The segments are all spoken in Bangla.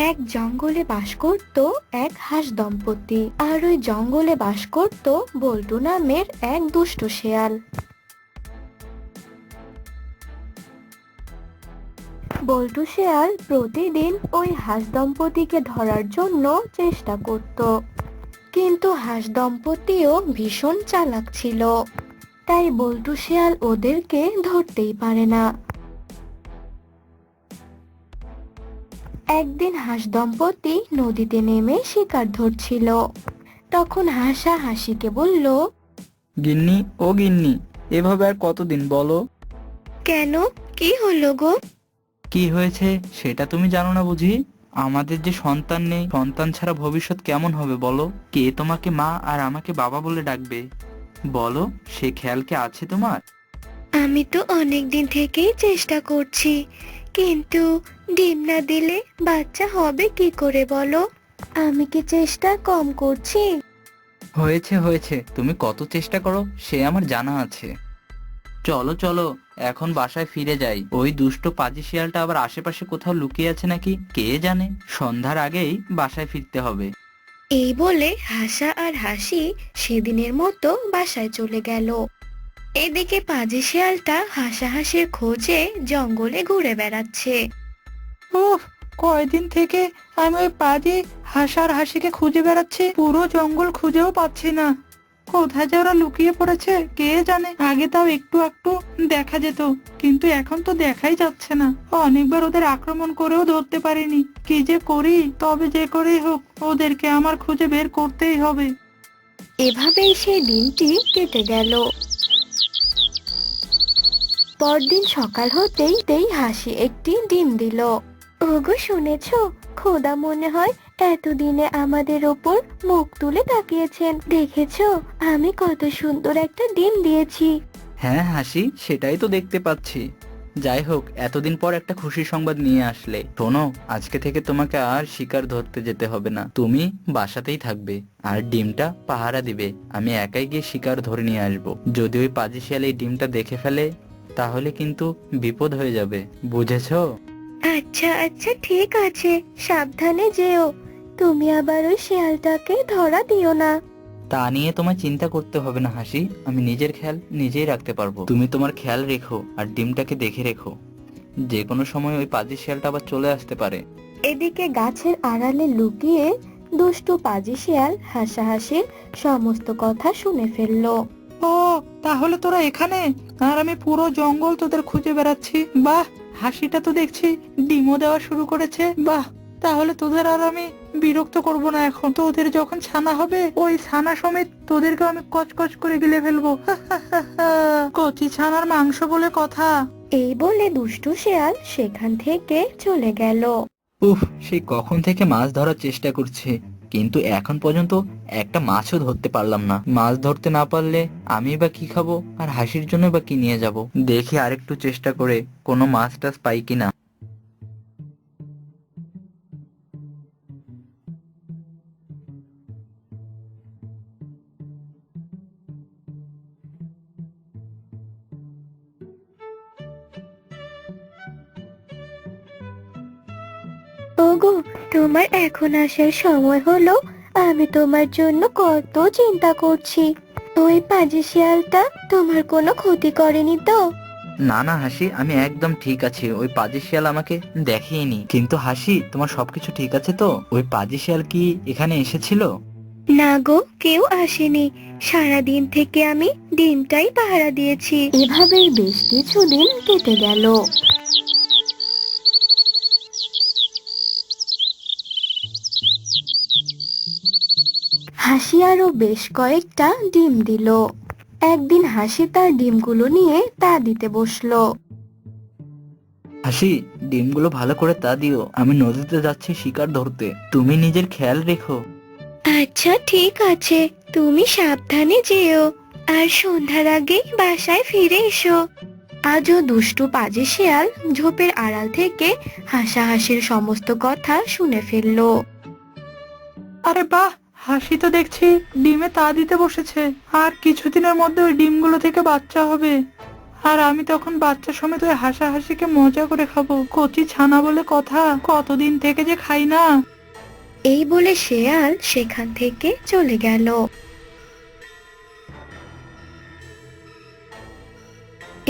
এক জঙ্গলে বাস করত এক হাঁস দম্পতি, আর ওই জঙ্গলে বাস করত বল্টু নামের এক দুষ্ট শেয়াল। বল্টু শেয়াল প্রতিদিন ওই হাঁস দম্পতিকে ধরার জন্য চেষ্টা করত, কিন্তু হাঁস দম্পতিও ভীষণ চালাক ছিল, তাই বল্টু শেয়াল ওদেরকে ধরতেই পারে না। একদিন হাঁস দম্পতি নদীতে নেমে শিকার ধরছিল। তখন হাঁসা হাসিকে বলল, গিন্নি ও গিন্নি, এভাবে আর কতদিন বলো? কেন, কি হলো গো? কি হয়েছে সেটা তুমি জানো না বুঝি? আমাদের যে সন্তান নেই, সন্তান ছাড়া ভবিষ্যৎ কেমন হবে বলো? কে তোমাকে মা আর আমাকে বাবা বলে ডাকবে বলো? সে খেয়াল কি আছে তোমার? আমি তো অনেক দিন থেকেই চেষ্টা করছি, কিন্তু ডিম না দিলে বাচ্চা হবে কি করে বলো? আমি কি চেষ্টা কম করছি? হয়েছে হয়েছে, তুমি কত চেষ্টা করো সে আমার জানা আছে। চলো চলো, এখন বাসায় ফিরে যাই। ওই দুষ্ট পাজি শিয়ালটা আবার আশেপাশে কোথাও লুকিয়ে আছে নাকি কে জানে। সন্ধ্যার আগেই বাসায় ফিরতে হবে। এই বলে হাসা আর হাসি সেদিনের মতো বাসায় চলে গেল। এদিকে পাজি শিয়ালটা হাসাহাসির খোঁজে জঙ্গলে ঘুরে বেড়াচ্ছে। উফ, কয়দিন থেকে আমি ওই পাজি হাসার হাসিকে খুঁজে বেড়াচ্ছি, পুরো জঙ্গল খুঁজেও পাচ্ছি না। কোথায় যে ওরা লুকিয়ে পড়েছে কে জানে। আগে তাও একটু একটু দেখা যেত, কিন্তু এখন তো দেখাই যাচ্ছে না। অনেকবার ওদের আক্রমণ করেও ধরতে পারিনি। কি যে করি, তবে যে করেই হোক ওদেরকে আমার খুঁজে বের করতেই হবে। এভাবেই সেই দিনটি কেটে গেল। পরদিন সকাল হতেই হাসি একটি ডিম দিল। ওগো শুনেছো, খোদা মনে হয় এতদিনে আমাদের ওপর মুখ তুলে তাকিয়েছেন। দেখেছো আমি কত সুন্দর একটা ডিম দিয়েছি। হ্যাঁ হাসি, সেটাই তো দেখতে পাচ্ছি। যাই হোক, এতদিন পর একটা খুশি সংবাদ নিয়ে আসলে। শোনো, আজকে থেকে তোমাকে আর শিকার ধরতে যেতে হবে না, তুমি বাসাতেই থাকবে আর ডিমটা পাহারা দিবে। আমি একাই গিয়ে শিকার ধরে নিয়ে আসবো। যদি ওই পাজি শিয়াল এই ডিমটা দেখে ফেলে তাহলে কিন্তু বিপদ হয়ে যাবে, বুঝেছো? আচ্ছা আচ্ছা ঠিক আছে, সাবধানে যেও। তুমি আবার ওই শিয়ালটাকে ধরা দিও না। তা নিয়ে তোমায় চিন্তা করতে হবে না হাসি, আমি নিজের খেয়াল নিজেই রাখতে পারবো। তুমি তোমার খেয়াল রেখো আর ডিমটাকে দেখে রেখো। যে কোনো সময় ওই পাজি শিয়ালটা আবার চলে আসতে পারে। এদিকে গাছের আড়ালে লুকিয়ে দুষ্টু পাজি শিয়াল হাসাহাসির সমস্ত কথা শুনে ফেললো। ও, তাহলে তোরা এখানে, আর আমি পুরো জঙ্গল তোদের খুঁজে বেড়াচ্ছি। বাহ, হাসিটা তো দেখছি ডিমও দেওয়া শুরু করেছে। বাহ, তাহলে তোদের আর আমি বিরক্ত করব না। এখন তোদের যখন ছানা হবে, ওই ছানা সমেত তোদেরকে আমি কচকচ করে গিলে ফেলবো। কচি ছানার মাংস বলে কথা। এই বলে দুষ্টু শিয়াল সেখান থেকে চলে গেল। উফ, সেই কখন থেকে মাছ ধরার চেষ্টা করছে, কিন্তু এখন পর্যন্ত একটা মাছও ধরতে পারলাম না। মাছ ধরতে না পারলে আমি বা কি খাবো, আর হাসির জন্য বা কি নিয়ে যাব। দেখি আরেকটু চেষ্টা করে কোনো মাছ টাছ পাই কিনা। ওগো, তোমার এখন আসার সময় হলো। আমি তোমার জন্য কত চিন্তা করছি। ওই পাজি শিয়ালটা তোমার কোনো ক্ষতি করেনি তো? না না হাসি, আমি একদম ঠিক আছি। ওই পাজি শিয়াল আমাকে দেখেইনি। কিন্তু হাসি, তোমার সবকিছু ঠিক আছে তো? ওই পাজি শিয়াল কি এখানে এসেছিল? না গো, কেউ আসেনি। সারাদিন থেকে আমি ডিমটাই পাহারা দিয়েছি। এভাবেই বেশ কিছুদিন কেটে গেল। হাসি আরো বেশ কয়েকটা ডিম দিল। একদিন হাসি তার ডিমগুলো নিয়ে তা দিতে বসলো। হাসি, ডিমগুলো ভালো করে তা দিও। আমি নদীতে যাচ্ছি শিকার ধরতে, তুমি নিজের খেয়াল রেখো। আচ্ছা ঠিক আছে, তুমি সাবধানে যেও, আর সন্ধ্যার আগেই বাসায় ফিরে এসো। আজও দুষ্টু পাজি শিয়াল ঝোপের আড়াল থেকে হাসাহাসির সমস্ত কথা শুনে ফেললো। আরে বাহ, হাসি তো দেখছি ডিমে তা দিতে বসেছে। আর কিছুদিনের মধ্যে ওই ডিমগুলো থেকে বাচ্চা হবে। আর আমি তখন বাচ্চা সমেত ওই হাসাহাসিকে মজা করে খাবো। কচি ছানা বলে কথা, কতদিন থেকে যে খাই না। এই বলে শেয়াল সেখান থেকে চলে গেল।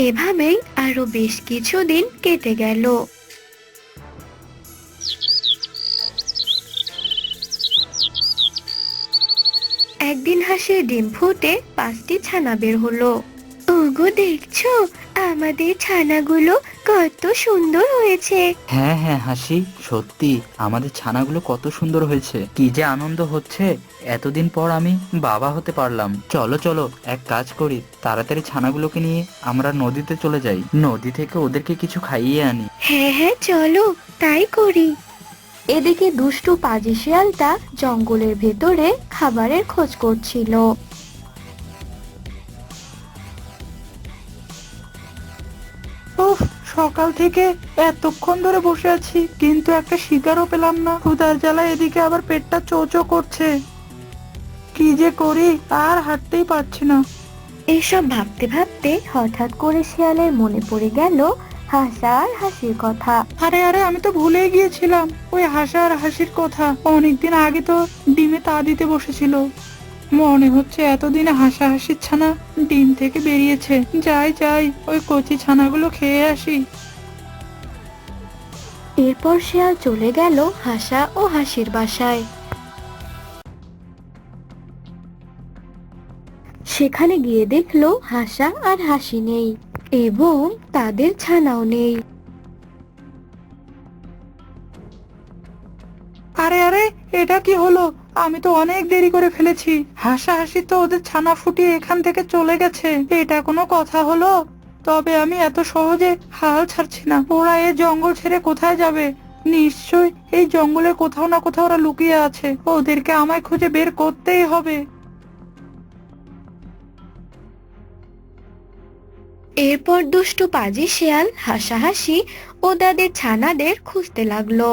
এভাবেই আরো বেশ কিছুদিন কেটে গেল। একদিন হাঁসের ডিম ফুটে 5টি ছানা বের হলো। ওগো, দেখছো আমাদের ছানাগুলো কত সুন্দর হয়েছে। হ্যাঁ হ্যাঁ হাসি, সত্যি আমাদের ছানাগুলো কত সুন্দর হয়েছে। কি যে আনন্দ হচ্ছে, এতদিন পর আমি বাবা হতে পারলাম। চলো চলো, এক কাজ করি, তাড়াতাড়ি ছানাগুলোকে নিয়ে আমরা নদীতে চলে যাই, নদী থেকে ওদেরকে কিছু খাইয়ে আনি। হ্যাঁ হ্যাঁ, চলো তাই করি। এদিকে দুষ্টু পাজি শিয়ালটা জঙ্গলের ভেতরে খাবারের খোঁজ করছিল। উফ, সকাল থেকে এতক্ষণ ধরে বসে আছি, কিন্তু একটা শিকারও পেলাম না। ক্ষুধার জ্বালায় এদিকে আবার পেটটা চোচো করছে। কি যে করি, আর হাঁটতেই পারছি না। এসব ভাবতে ভাবতে হঠাৎ করে শিয়ালের মনে পড়ে গেল হাসা আর হাসির কথা। আরে আরে, আমি তো ভুলেই গিয়েছিলাম ওই হাসা আর হাসির কথা। অনেকদিন আগে তো ডিমে তা দিতে বসেছিল। মনে হচ্ছে এতদিনে হাসা হাসির ছানা ডিম থেকে বেরিয়েছে। যাই যাই, ওই কচি ছানাগুলো খেয়ে আসি। এরপর শিয়াল চলে গেল হাসা ও হাসির বাসায়। সেখানে গিয়ে দেখলো হাসা আর হাসি নেই এবং তাদের ছানাও নেই। আরে আরে, এটা কি হলো? আমি তো অনেক দেরি করে ফেলেছি। হাসা হাসি তো ওদের ছানা ফুটিয়ে এখান থেকে চলে গেছে। এটা কোনো কথা হলো? তবে আমি এত সহজে হাল ছাড়ছি না। ওরা এই জঙ্গল ছেড়ে কোথায় যাবে? নিশ্চয় এই জঙ্গলের কোথাও না কোথাও ওরা লুকিয়ে আছে। ওদেরকে আমায় খুঁজে বের করতেই হবে। এরপর দুষ্টু পাজি শিয়াল হাসাহাসি ও তাদের ছানাদের খুঁজতে লাগলো।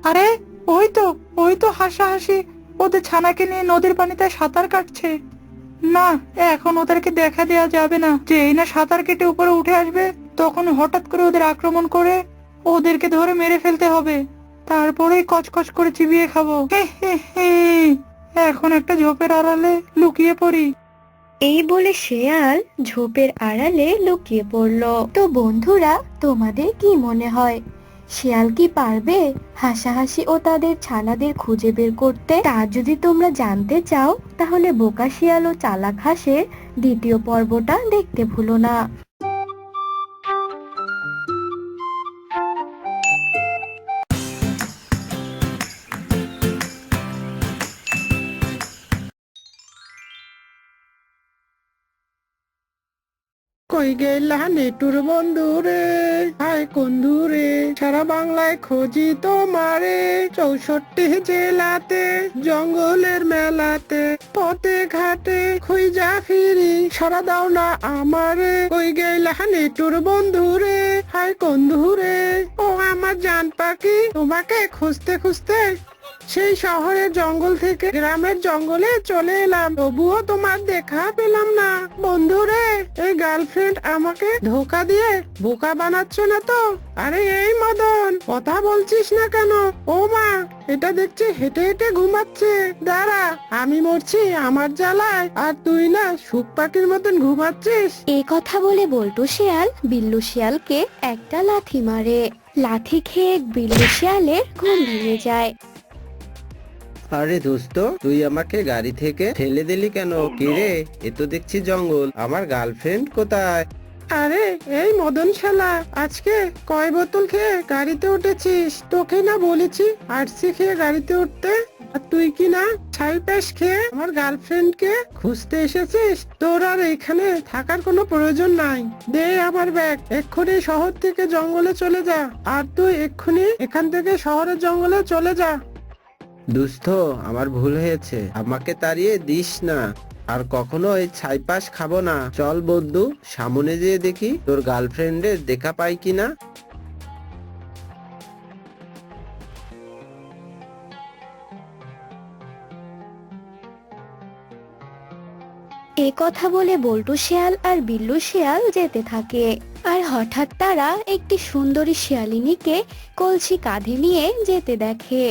আরে, ওই তো হাসাহাসি ওদের ছানাকে নিয়ে নদীর পানিতে সাঁতার কাটছে। না, এখন ওদেরকে দেখা দেয়া যাবে না। যেই না সাঁতার কেটে উপরে উঠে আসবে, তখন হঠাৎ করে ওদের আক্রমণ করে ওদেরকে ধরে মেরে ফেলতে হবে। তারপরেই কচকচ করে চিবিয়ে খাবো। হে হে হে। এখন একটা ঝোপের আড়ালে লুকিয়ে পড়ি। এই বলে শিয়াল ঝোপের আড়ালে লুকিয়ে পড়লো। তো বন্ধুরা, তোমাদের কি মনে হয় শিয়াল কি পারবে হাসাহাসি ও তাদের ছানাদের খুঁজে বের করতে? তা যদি তোমরা জানতে চাও, তাহলে বোকা শিয়াল ও চালাক হাঁসের দ্বিতীয় পর্বটা দেখতে ভুলো না। কই গেলা নেটুর বন্ধু রে, হায় বন্ধু রে, সারা বাংলায় খোঁজি তোমারে। 64 জেলাতে জঙ্গলের মেলাতে পথে ঘাটে খুঁজা ফিরি, সারা দাও না আমারে। কই গেলা নেটুর বন্ধু রে, হায় বন্ধু রে। ও আমার জান পাখি, তোমাকে খুঁজতে খুঁজতে সেই শহরের জঙ্গল থেকে গ্রামের জঙ্গলে চলে এলাম, তবুও তোমার দেখা পেলাম না। বন্ধুরে, এই গার্লফ্রেন্ড আমাকে ধোকা দিয়ে বোকা বানাচ্ছ না তো? আরে এই মদন, কথা বলছিস না কেন? ও মা, এটা দেখছি হেঁটে হেঁটে ঘুমাচ্ছে। দাঁড়া, আমি মরছি আমার জ্বালায়, আর তুই না সুখ পাখির মতন ঘুমাচ্ছিস। এই কথা বলে বল্টু শিয়াল বিল্লু শিয়ালকে একটা লাথি মারে। লাথি খেয়ে বিল্লু শিয়ালের ঘুম ভেঙে যায়। আরে দোস্ত, তুই আমাকে গাড়ি থেকে ঠেলে দিলি কেন? কিরে, এ তো দেখছি জঙ্গল, আমার গার্লফ্রেন্ড কোথায়? আরে এই মদন শালা, আজকে কয় বোতল খেয়ে গাড়িতে উঠেছিস? তোকে না বলেছি আরসি খেয়ে গাড়িতে উঠতে, আর তুই কি না ছাই পাশ খেয়ে আমার গার্লফ্রেন্ডকে খুঁজতে এসেছিস? তোর আর এখানে থাকার কোনো প্রয়োজন নাই। দে আমার ব্যাগ, এক্ষুনি শহর থেকে জঙ্গলে চলে যা। আর তুই এক্ষুনি এখান থেকে শহরের জঙ্গলে চলে যা। দোস্ত, আমার ভুল হয়েছে, আমাকে তাড়িয়ে দিস না। আর কখনো এই ছাইপাশ খাবো না। চল বন্ধু, সামনে যেয়ে দেখি তোর গার্লফ্রেন্ডের দেখা পাই কিনা। এ কথা বলে বল্টু শিয়াল আর বিল্লু শিয়াল যেতে থাকে। আর হঠাৎ তারা একটি সুন্দরী শিয়ালিনীকে কলসি কাঁধে নিয়ে যেতে দেখে।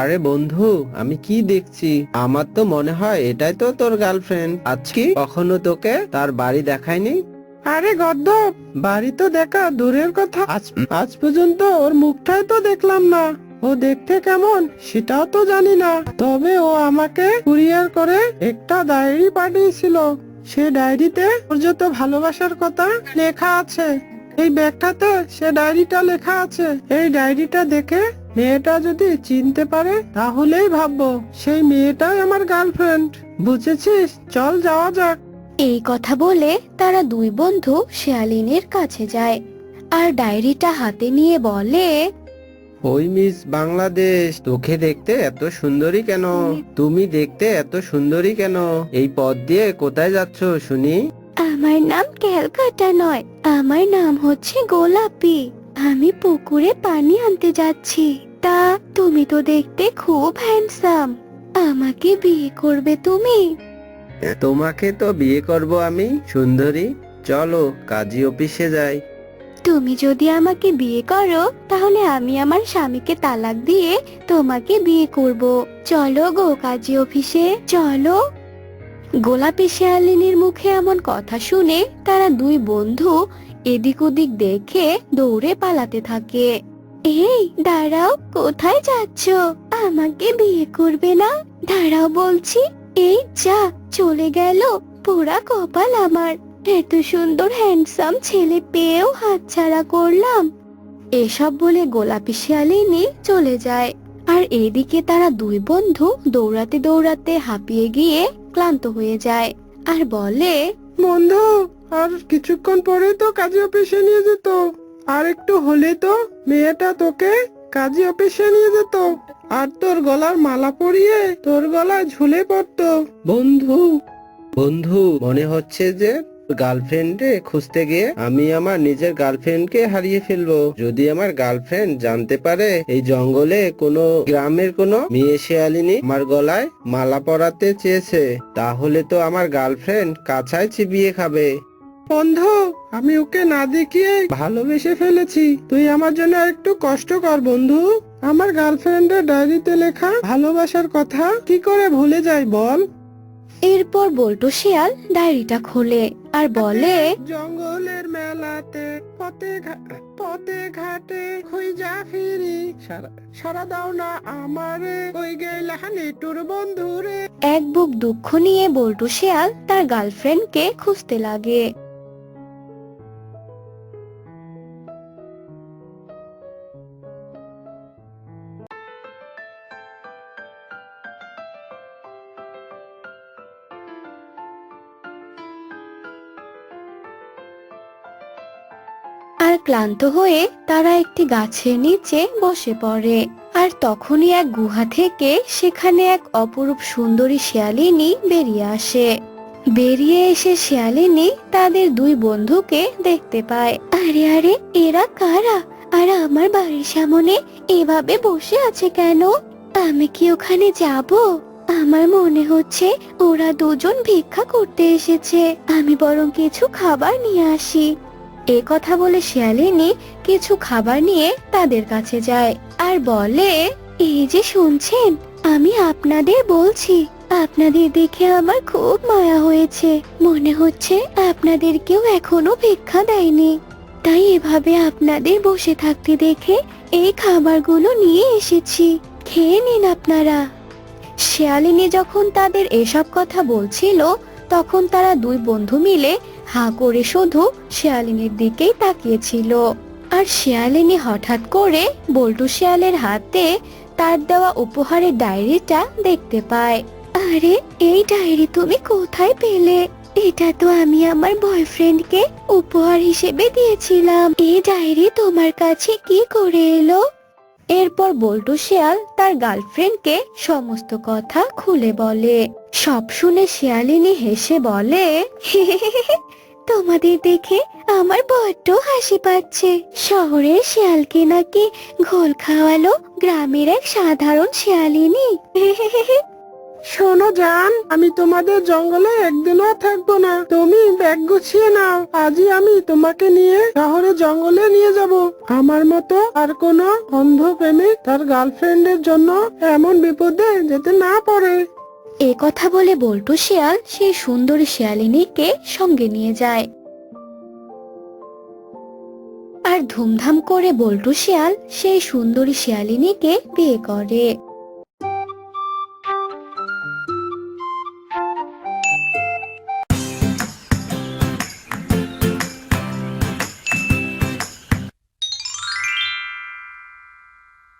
আরে বন্ধু, আমি কি দেখছি? আমার তো মনে হয় এটাই তো তোর গার্লফ্রেন্ড। আজকে কখনো তোকে তার বাড়ি দেখায়নি? আরে গর্দভ, বাড়ি তো দেখা দূরের কথা, আজ পর্যন্ত ওর মুখটাই তো দেখলাম না। ও দেখতে কেমন সেটাও তো জানি না। তবে ও আমাকে কুরিয়ার করে একটা ডায়েরি পাঠিয়েছিল। সে ডায়েরিতে ওর যত ভালোবাসার কথা লেখা আছে। এই ব্যাগটাতে সে ডায়েরিটা লেখা আছে। এই ডায়েরিটা দেখে মেয়েটা যদি চিনতে পারে তাহলেই ভাববো সেই মেয়েটাই আমার গার্লফ্রেন্ড। বুঝেছিস? চল যাওয়া যাক। এই কথা বলে তারা দুই বন্ধু শিয়ালিনীর কাছে যায় আর ডায়েরিটা হাতে নিয়ে বলে, ওই মিস বাংলাদেশ, তোকে দেখতে এত সুন্দরী কেন? তুমি দেখতে এত সুন্দরী কেন? এই পথ দিয়ে কোথায় যাচ্ছ শুনি? আমার নাম ক্যালকাটা নয়, আমার নাম হচ্ছে গোলাপি। আমি পুকুরে পানি আনতে যাচ্ছি। তা তুমি তো দেখতে খুব হ্যান্ডসাম, আমাকে বিয়ে করবে তুমি? তোমাকে তো বিয়ে করব আমি, সুন্দরী। চলো কাজী অফিসে যাই। তুমি যদি আমাকে বিয়ে করো তাহলে আমি আমার স্বামীকে তালাক দিয়ে তোমাকে বিয়ে করব। চলো গো কাজী অফিসে, চলো। গোলাপি শিয়ালিনীর মুখে এমন কথা শুনে তারা দুই বন্ধু এদিক ওদিক দেখে দৌড়ে পালাতে থাকে। এই দাঁড়াও, কোথায় যাচ্ছ? আমাকে বিয়ে করবে না? দাঁড়াও বলছি। এই যা, চলে গেল। পোড়া কপাল আমার, এত সুন্দর হ্যান্ডসাম ছেলে পেয়েও হাতছাড়া করলাম। এসব বলে গোলাপি শিয়ালিনী চলে যায়। আর এদিকে তারা দুই বন্ধু দৌড়াতে দৌড়াতে হাঁপিয়ে গিয়ে ক্লান্ত হয়ে যায় আর বলে, বন্ধু, আর কিছুক্ষণ পরেই তো কাজী অফিসে নিয়ে যেত। আর একটু হলে তো মেয়েটা তোকে কাজী অফিসে নিয়ে যেত আর তোর গলার মালা পরিয়ে তোর গলায় ঝুলে পড়তো। বন্ধু, বন্ধু, মনে হচ্ছে যে গার্লফ্রেন্ডে খুঁজতে গিয়ে আমি আমার নিজের গার্লফ্রেন্ডকে হারিয়ে ফেলবো। যদি আমার গার্লফ্রেন্ড জানতে পারে এই জঙ্গলে কোনো গ্রামের কোনো মেয়ে শিয়ালিনী আমার গলায় মালা পরাতে চেয়েছে, তাহলে তো আমার গার্লফ্রেন্ড কাছায় চিবিয়ে খাবে। বন্ধু, আমি ওকে না দেখিয়ে ভালোবেসে ফেলেছি। তুই আমার জন্য একটু কষ্ট কর বন্ধু। আমার গার্লফ্রেন্ডের ডায়েরিতে লেখা ভালোবাসার কথা কি করে ভুলে যাই বল? এরপর বল্টু শিয়াল ডায়েরিটা খোলে আর বলে, জঙ্গলের মেলাতে পথে ঘাটে খুঁজা ফিরি, সারা দাও না আমারে, ওই গেলা নিটুর বন্ধুরে। এক বুক দুঃখ নিয়ে বল্টু শিয়াল তার গার্লফ্রেন্ডকে খুঁজতে লাগে। আর ক্লান্ত হয়ে তারা একটি গাছের নিচে বসে পড়ে। আর তখনই এক গুহা থেকে সেখানে এক অপরূপ সুন্দরী শিয়ালিনী বেরিয়ে আসে। বেরিয়ে এসে শিয়ালিনী তাদের দুই বন্ধুকে দেখতে পায়। আরে আরে, এরা কারা? আর আমার বাড়ির সামনে এভাবে বসে আছে কেন? আমি কি ওখানে যাব? আমার মনে হচ্ছে ওরা দুজন ভিক্ষা করতে এসেছে। আমি বরং কিছু খাবার নিয়ে আসি। এ কথা বলে শিয়ালিনী কিছু খাবার নিয়ে তাদের কাছে যায় আর বলে, এই যে শুনছেন, আমি আপনাদের বলছি, আপনাদের দেখে আমার খুব মায়া হয়েছে। মনে হচ্ছে আপনাদের কেউ এখনো ভিক্ষা দেয়নি, তাই এভাবে আপনাদের বসে থাকতে দেখে এই খাবারগুলো নিয়ে এসেছি, খেয়ে নিন আপনারা। শিয়ালিনী যখন তাদের এসব কথা বলছিল তখন তারা দুই বন্ধু মিলে হাঁ করে শুধু শিয়ালিনীর দিকেই তাকিয়েছিল। আর শিয়ালিনী হঠাৎ করে বল্টু শিয়ালের হাতে তার দেওয়া উপহারের ডায়েরিটা দেখতে পায়। আরে, এই ডায়েরি তুমি কোথায় পেলে? এটা তো আমি আমার বয়ফ্রেন্ডকে উপহার হিসেবে দিয়েছিলাম। এই ডায়েরি তোমার কাছে কি করে এলো? এরপর বল্টু শিয়াল তার গার্লফ্রেন্ডকে সমস্ত কথা খুলে বলে। সব শুনে শিয়ালিনী হেসে বলে, তোমাদের দেখে আমার বড্ড হাসি পাচ্ছে। শহরের শিয়ালকে নাকি ঘোল খাওয়ালো গ্রামের এক সাধারণ শিয়ালিনী। শোনো জান, আমি তোমাদের জঙ্গলে একদিনও থাকবো না। তুমি ব্যাগ গুছিয়ে নাও, আজই আমি তোমাকে নিয়ে শহরে জঙ্গলে নিয়ে যাব। আমার মতো আর কোনো অন্ধ প্রেমিক তার গার্লফ্রেন্ডের জন্য এমন বিপদে যেতে না পারে। এ কথা বলে বল্টু শিয়াল সেই সুন্দরী শিয়ালিনীকে সঙ্গে নিয়ে যায়। আর ধুমধাম করে বল্টু শিয়াল সেই সুন্দরী শিয়ালিনীকে বিয়ে করে।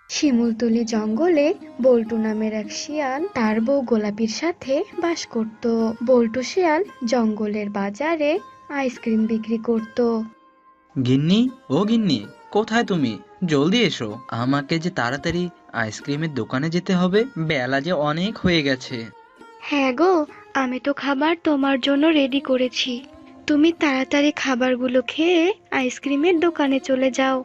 শিমুলতলি জঙ্গলে বল্টু নামের এক শিয়াল তার বউ গোলাপির সাথে বাস করত। বল্টু শিয়াল জঙ্গলের বাজারে আইসক্রিম বিক্রি করত। গিন্নি, ও গিন্নি, কোথায় তুমি? জলদি এসো, আমাকে যে তাড়াতাড়ি আইসক্রিমের দোকানে যেতে হবে, বেলা যে অনেক হয়ে গেছে। হ্যাঁ গো, আমি তো খাবার তোমার জন্য রেডি করেছি। তুমি তাড়াতাড়ি খাবারগুলো খেয়ে আইসক্রিমের দোকানে চলে যাও।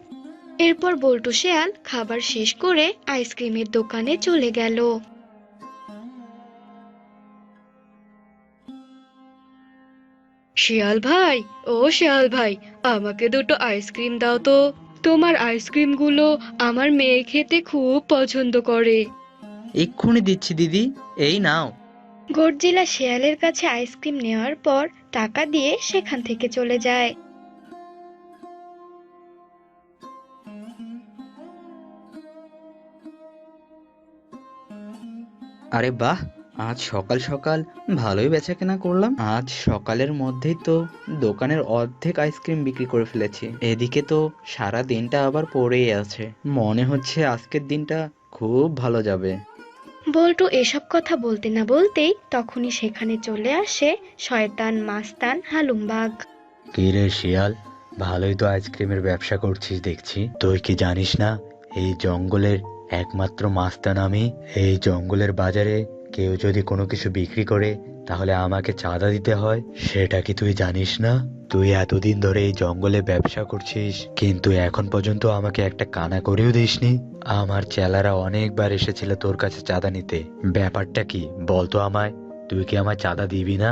এরপর বল্টু শিয়াল খাবার শেষ করে আইসক্রিমের দোকানে চলে গেল। শিয়াল ভাই, ও শিয়াল ভাই, আমাকে দুটো আইসক্রিম দাও তো। তোমার আইসক্রিমগুলো আমার মেয়ে খেতে খুব পছন্দ করে। এক্ষুনি দিচ্ছি দিদি, এই নাও। গর্জিলা শিয়ালের কাছে আইসক্রিম নেওয়ার পর টাকা দিয়ে সেখান থেকে চলে যায়। আরে বাহ, আজ সকাল সকাল ভালোই বেচাকেনা করলাম। আজ সকালের মধ্যেই তো দোকানের অর্ধেক আইসক্রিম বিক্রি করে ফেলেছি। এদিকে তো সারা দিনটা আবার পড়েই আছে। মনে হচ্ছে আজকের দিনটা খুব ভালো যাবে। বল্টু এসব কথা বলতে না বলতেই তখনই সেখানে চলে আসে শয়তান মাস্তান হালুমবাগ। কি রে শিয়াল, ভালোই তো আইসক্রিমের ব্যবসা করছিস দেখছি। তুই কি জানিস না এই জঙ্গলের একমাত্র মাস্তান আমি? এই জঙ্গলের বাজারে কেউ যদি কোনো কিছু বিক্রি করে তাহলে আমাকে চাঁদা দিতে হয়, সেটা কি তুই জানিস না? তুই এতদিন ধরে এই জঙ্গলে ব্যবসা করছিস, কিন্তু এখন পর্যন্ত আমাকে একটা কানা করেও দিসনি। আমার চেলারা অনেকবার এসেছিল তোর কাছে চাঁদা নিতে। ব্যাপারটা কি বলতো আমায়? তুই কি আমায় চাঁদা দিবি না?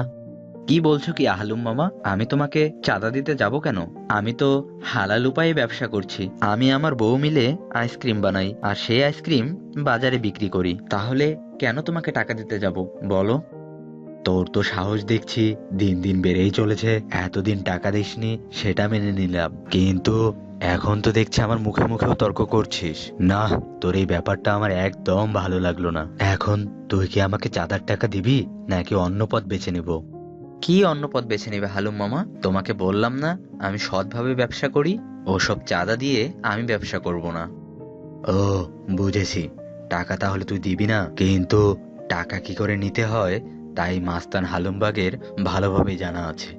কি বলছো কি আহলুম মামা? আমি তোমাকে চাঁদা দিতে যাব কেন? আমি তো হালাল উপায়ে ব্যবসা করছি। আমি আমার বউ মিলে আইসক্রিম বানাই আর সেই আইসক্রিম বাজারে বিক্রি করি। তাহলে কেন তোমাকে টাকা দিতে যাব বলো? তোর তো সাহস দেখছি দিন দিন বেড়েই চলেছে। এতদিন টাকা দিসনি সেটা মেনে নিলাম, কিন্তু এখন তো দেখছি আমার মুখে মুখেও তর্ক করছিস। না, তোর এই ব্যাপারটা আমার একদম ভালো লাগলো না। এখন তুই কি আমাকে চাঁদার টাকা দিবি নাকি অন্য পথ বেছে নেব? কি অন্য পথ বেছে নেবে হালুম মামা? তোমাকে বললাম না আমি সৎভাবে ব্যবসা করি। ওসব চাঁদা দিয়ে আমি ব্যবসা করব না। ও, বুঝেছি। টাকা তাহলে তুই দিবি না, কিন্তু টাকা কি করে নিতে হয় তাই মাস্তান হালুমবাগের ভালোভাবেই জানা আছে।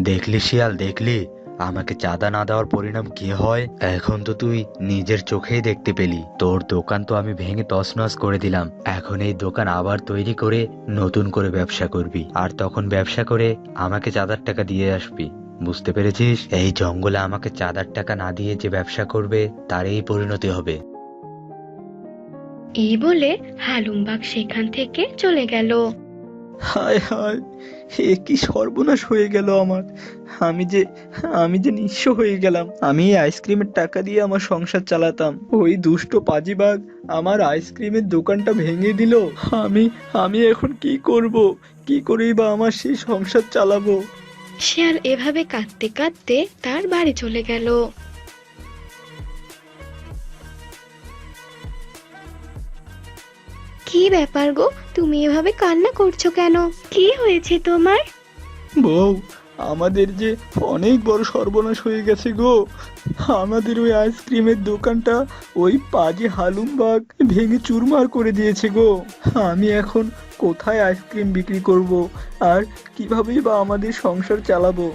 দেখলি শিয়াল, দেখলি আমাকে চাঁদা না দেওয়ার পরিণাম কি হয়? এখন তো তুই নিজের চোখেই দেখতে পেলি। তোর দোকান তো আমি ভেঙে তছনছ করে দিলাম। এখন এই দোকান আবার তৈরি করে নতুন করে ব্যবসা করবি, আর তখন ব্যবসা করে আমাকে চাঁদার টাকা দিয়ে আসবি। বুঝতে পেরেছিস? এই জঙ্গলে আমাকে চাঁদার টাকা না দিয়ে যে ব্যবসা করবে তার এই পরিণতি হবে। এই বলে হালুমবাগ সেখান থেকে চলে গেল। হায় হায়, এ কি সর্বনাশ হয়ে গেল আমার। আমি যে আমি যে নিঃস্ব হয়ে গেলাম। আমি এই আইসক্রিমের টাকা দিয়ে আমার সংসার চালাতাম, ওই দুষ্ট পাজিবাগ আমার আইসক্রিমের দোকানটা ভেঙে দিল। আমি আমি এখন কি করব? কি করেই বা আমার সেই সংসার চালাবো? শিয়াল এভাবে কাঁদতে কাঁদতে তার বাড়ি চলে গেল। কি ব্যাপার গো, তুমি এভাবে কান্না করছো কেন? কি হয়েছে তোমার? বউ, আমাদের যে অনেক বড় সর্বনাশ হয়ে গেছে গো। আমাদের ওই আইসক্রিমের দোকানটা ওই পাজি হালুমবাগ ভেঙে চুরমার করে দিয়েছে গো। আমি এখন কোথায় আইসক্রিম বিক্রি করব, আর কিভাবেই বা আমাদের সংসার চালাবো?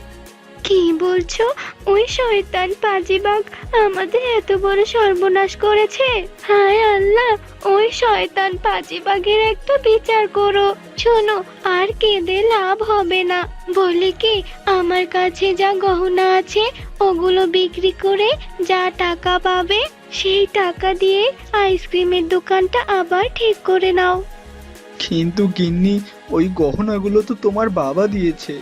কি বলছো? ওই শয়তান পাজিবাগ আমাদের এত বড় সর্বনাশ করেছে? হায় আল্লাহ, ওই শয়তান পাজিবাগের একটা বিচার করো। শোনো, আর কেঁদে লাভ হবে না। বলে কি, আমার কাছে যা গহনা আছে ওগুলো বিক্রি করে যা টাকা পাবে সেই টাকা দিয়ে আইসক্রিমের দোকানটা আবার ঠিক করে নাও। কিন্তু গিন্নি, ওই গহনাগুলো তো তোমার বাবা দিয়েছে।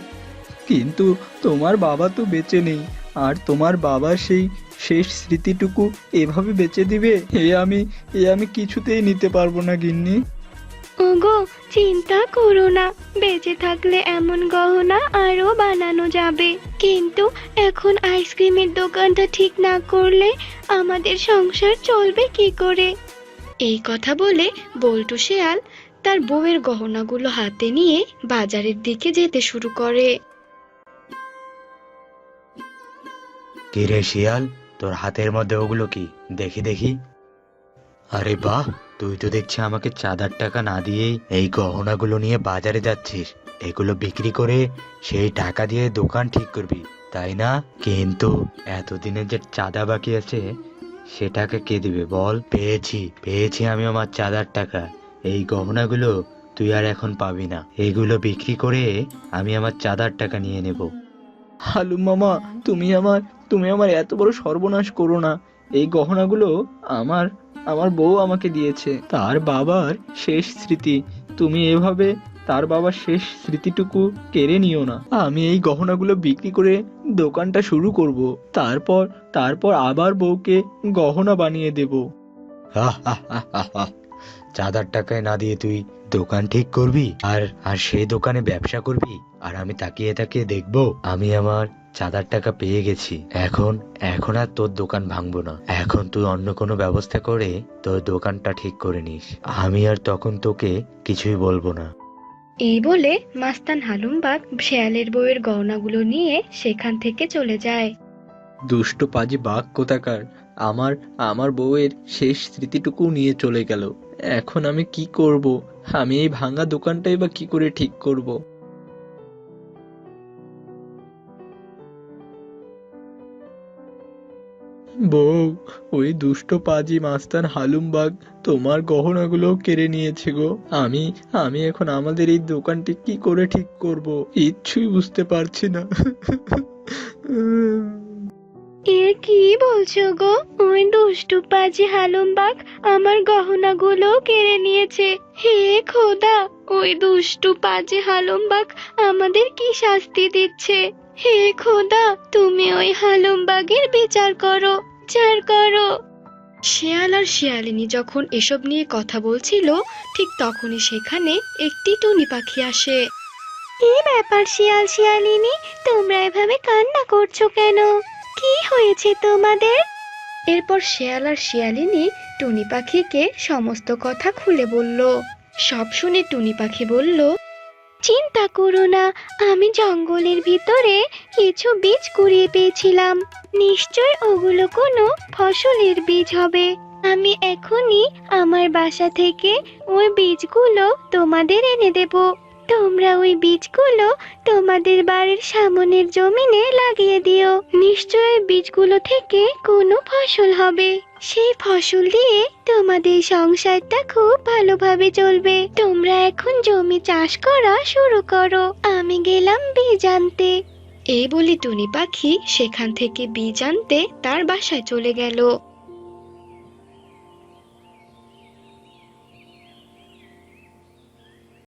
কিন্তু তোমার বাবা তো বেঁচে নেই, আর তোমার বাবা সেই শেষ স্মৃতিটুকু এভাবে বেঁচে দিবে? এ আমি কিছুতেই নিতে পারবো না গিন্নি। ওগো, চিন্তা করো না, বেঁচে থাকলে এমন গহনা আরো বানানো যাবে। কিন্তু এখন আইসক্রিমের দোকানটা ঠিক না করলে আমাদের সংসার চলবে কি করে? এই কথা বলে বল্টু শেয়াল তার বউয়ের গহনাগুলো হাতে নিয়ে বাজারের দিকে যেতে শুরু করে। কিরে শিয়াল, তোর হাতের মধ্যে ওগুলো কি? দেখি দেখি। আরে বাহ, তুই তো দেখছি আমাকে চাঁদার টাকা না দিয়েই এই গহনাগুলো নিয়ে বাজারে যাচ্ছিস। এগুলো বিক্রি করে সেই টাকা দিয়ে দোকান ঠিক করবি, তাই না? কিন্তু এতদিনের যে চাঁদা বাকি আছে সে টাকা কে দিবে বল? পেয়েছি আমি আমার চাঁদার টাকা। এই গহনাগুলো তুই আর এখন পাবি না। এগুলো বিক্রি করে আমি আমার চাঁদার টাকা নিয়ে নেব। হালুম মামা, তুমি আমার এত বড় সর্বনাশ করো না। এই গহনাগুলো আমার আমার বউ আমাকে দিয়েছে, তার বাবার শেষ স্মৃতি। তুমি এভাবে তার বাবার শেষ স্মৃতিটুকু কেড়ে নিও না। আমি এই গহনাগুলো বিক্রি করে দোকানটা শুরু করব। তারপর আবার বউকে গহনা বানিয়ে দেব। চাঁদার টাকায় না দিয়ে তুই দোকান ঠিক করবি, আর সেই দোকানে ব্যবসা করবি, আর আমি তাকিয়ে তাকিয়ে দেখবো? আমি আমার চাঁদার টাকা পেয়ে গেছি। এখন আর তোর দোকান ভাঙবো না। এখন তুই অন্য কোনো ব্যবস্থা করে তোর দোকানটা ঠিক করে নিস। আমি আর তখন তোকে কিছুই বলবো না। এই বলে মাস্তান হালুমবাগ শেয়ালের বউয়ের গহনাগুলো নিয়ে সেখান থেকে চলে যায়। দুষ্ট পাজি বাঘ কোথাকার, আমার বউয়ের শেষ স্মৃতিটুকু নিয়ে চলে গেল। এখন আমি কি করব? আমি এই ভাঙা দোকানটাই বা কি করে ঠিক করব? বউ, ওই দুষ্ট পাজি মাস্তান হালুমবাগ তোমার গহনাগুলো কেড়ে নিয়েছে গো। আমি এখন আমাদের এই দোকানটি কি করে ঠিক করব? কিচ্ছুই বুঝতে পারছি না। এ কি বলছো গো? ওই দুষ্টু পাজি হালুমবাগ আমার গহনাগুলো কেড়ে নিয়েছে। হে খোদা, ওই দুষ্টু পাজি হালুমবাগ আমাদের কি শাস্তি দিচ্ছে? হে খোদা, তুমি ওই হালুমবাগের বিচার করো, বিচার করো। শিয়াল আর শিয়ালিনী যখন এসব নিয়ে কথা বলছিল, ঠিক তখনই সেখানে একটি টুনি পাখি আসে। কি ব্যাপার শিয়াল শিয়ালিনী, তোমরা এভাবে কান্না করছো কেন? কি হয়েছে তোমাদের? এরপর শিয়াল আর শিয়ালিনী টুনি পাখিকে সমস্ত কথা খুলে বলল। সব শুনে টুনি পাখি বলল, চিন্তা করো না, আমি জঙ্গলের ভিতরে কিছু বীজ কুড়িয়ে পেয়েছিলাম। নিশ্চয় ওগুলো কোনো ফসলের বীজ হবে। আমি এখনই আমার বাসা থেকে ওই বীজগুলো তোমাদের এনে দেব। তোমরা ওই বীজগুলো তোমাদের বাড়ির সামনের জমিনে লাগিয়ে দিও। নিশ্চয় ওই বীজগুলো থেকে কোনো ফসল হবে। সেই ফসল দিয়ে তোমাদের সংসারটা খুব ভালোভাবে চলবে। তোমরা এখন জমি চাষ করা শুরু করো। আমি গেলাম বীজ আনতে। এই বলে টুনি পাখি সেখান থেকে বীজ আনতে তার বাসায় চলে গেল।